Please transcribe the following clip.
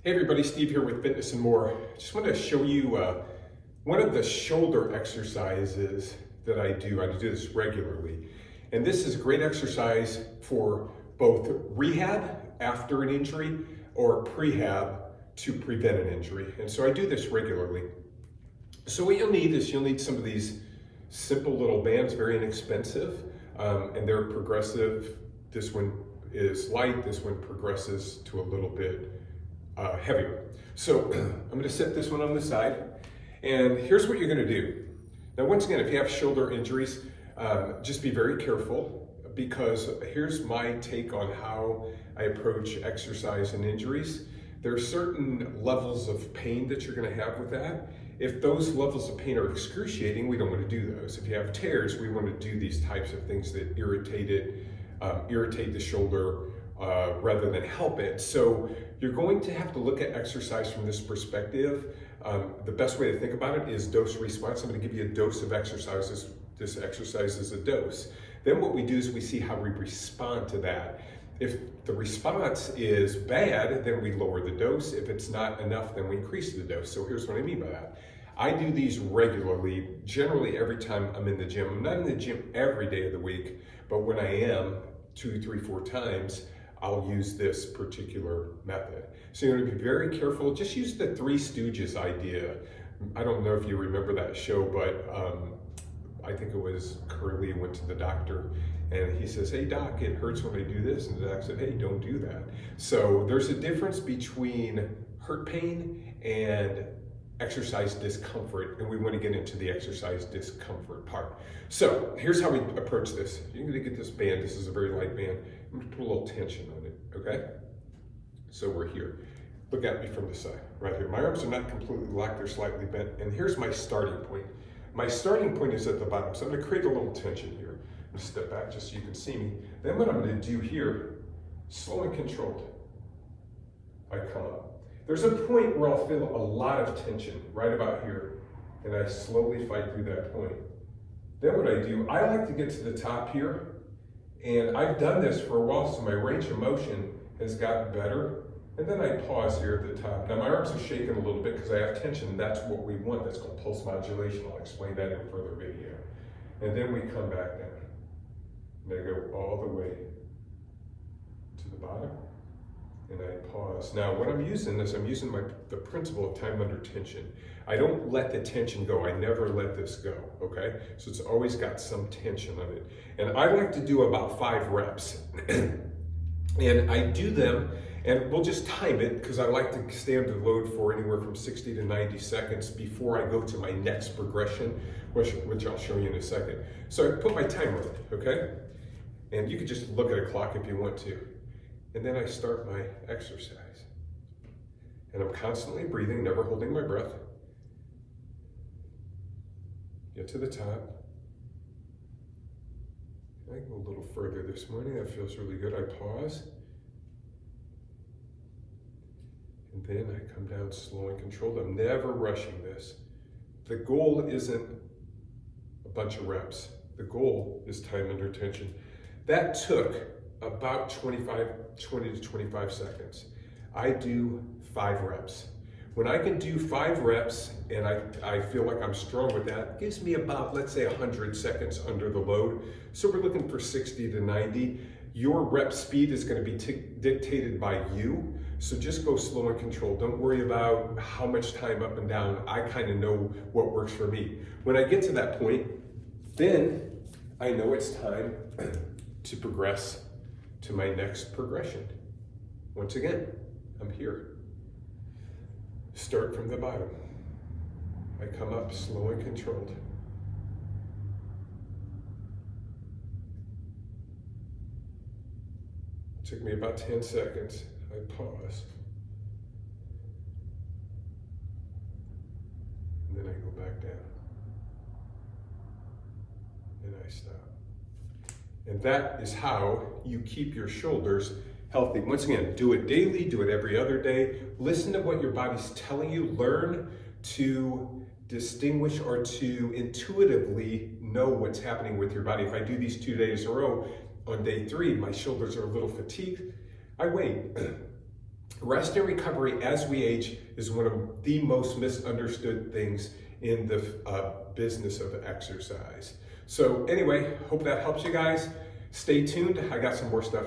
Hey everybody, Steve here with Fitness and More. Just want to show you one of the shoulder exercises that I do. I do this regularly. And this is a great exercise for both rehab after an injury or prehab to prevent an injury. And so I do this regularly. So what you'll need is you'll need some of these simple little bands, very inexpensive, and they're progressive. This one is light, this one progresses to a little bit heavier. So I'm going to set this one on the side, and here's what you're going to do. Now, once again, if you have shoulder injuries, just be very careful, because here's my take on how I approach exercise and injuries. There are certain levels of pain that you're going to have with that. If those levels of pain are excruciating, we don't want to do those. If you have tears, we want to do these types of things that irritate the shoulder rather than help it. So you're going to have to look at exercise from this perspective. The best way to think about it is dose response. I'm going to give you a dose of exercises. This exercise is a dose. Then what we do is we see how we respond to that. If the response is bad, then we lower the dose. If it's not enough, then we increase the dose. So here's what I mean by that. I do these regularly, generally every time I'm in the gym. I'm not in the gym every day of the week, but when I am, 2, 3, 4 times, I'll use this particular method. So you're going to be very careful. Just use the Three Stooges idea. I don't know if you remember that show, but I think it was Curly went to the doctor and he says, "Hey doc, it hurts when I do this." And the doc said, "Hey, don't do that." So there's a difference between hurt pain and exercise discomfort, and we want to get into the exercise discomfort part. So here's how we approach this. You're going to get this band. This is a very light band. I'm going to put a little tension on it, okay? So we're here. Look at me from the side, right here. My arms are not completely locked, they're slightly bent, and here's my starting point. My starting point is at the bottom, so I'm going to create a little tension here. I'm going to step back just so you can see me. Then what I'm going to do here, slow and controlled, I come up. There's a point where I'll feel a lot of tension right about here, and I slowly fight through that point. Then what I do, I like to get to the top here, and I've done this for a while, so my range of motion has gotten better. And then I pause here at the top. Now my arms are shaking a little bit because I have tension, and that's what we want. That's called pulse modulation. I'll explain that in a further video. And then we come back down. And I go all the way to the bottom. And I pause. Now, what I'm using is I'm using the principle of time under tension. I don't let the tension go. I never let this go, okay? So it's always got some tension on it. And I like to do about 5 reps. And I do them, and we'll just time it, because I like to stay under load for anywhere from 60 to 90 seconds before I go to my next progression, which I'll show you in a second. So I put my timer on, okay? And you can just look at a clock if you want to. And then I start my exercise. And I'm constantly breathing, never holding my breath. Get to the top. I go a little further this morning. That feels really good. I pause. And then I come down slow and controlled. I'm never rushing this. The goal isn't a bunch of reps. The goal is time under tension. That took about 20 to 25 seconds. I do 5 reps. When I can do 5 reps and I feel like I'm strong with that, it gives me about, let's say, 100 seconds under the load. So we're looking for 60 to 90. Your rep speed is going to be dictated by you. So just go slow and controlled. Don't worry about how much time up and down. I kind of know what works for me. When I get to that point, then I know it's time to progress to my next progression. Once again, I'm here. Start from the bottom. I come up slow and controlled. It took me about 10 seconds. I pause. And then I go back down. And I stop. And that is how you keep your shoulders healthy. Once again, do it daily, do it every other day. Listen to what your body's telling you. Learn to distinguish or to intuitively know what's happening with your body. If I do these 2 days in a row, on day 3, my shoulders are a little fatigued, I wait. rest and recovery as we age is one of the most misunderstood things in the business of exercise. So anyway, hope that helps you guys. Stay tuned. I got some more stuff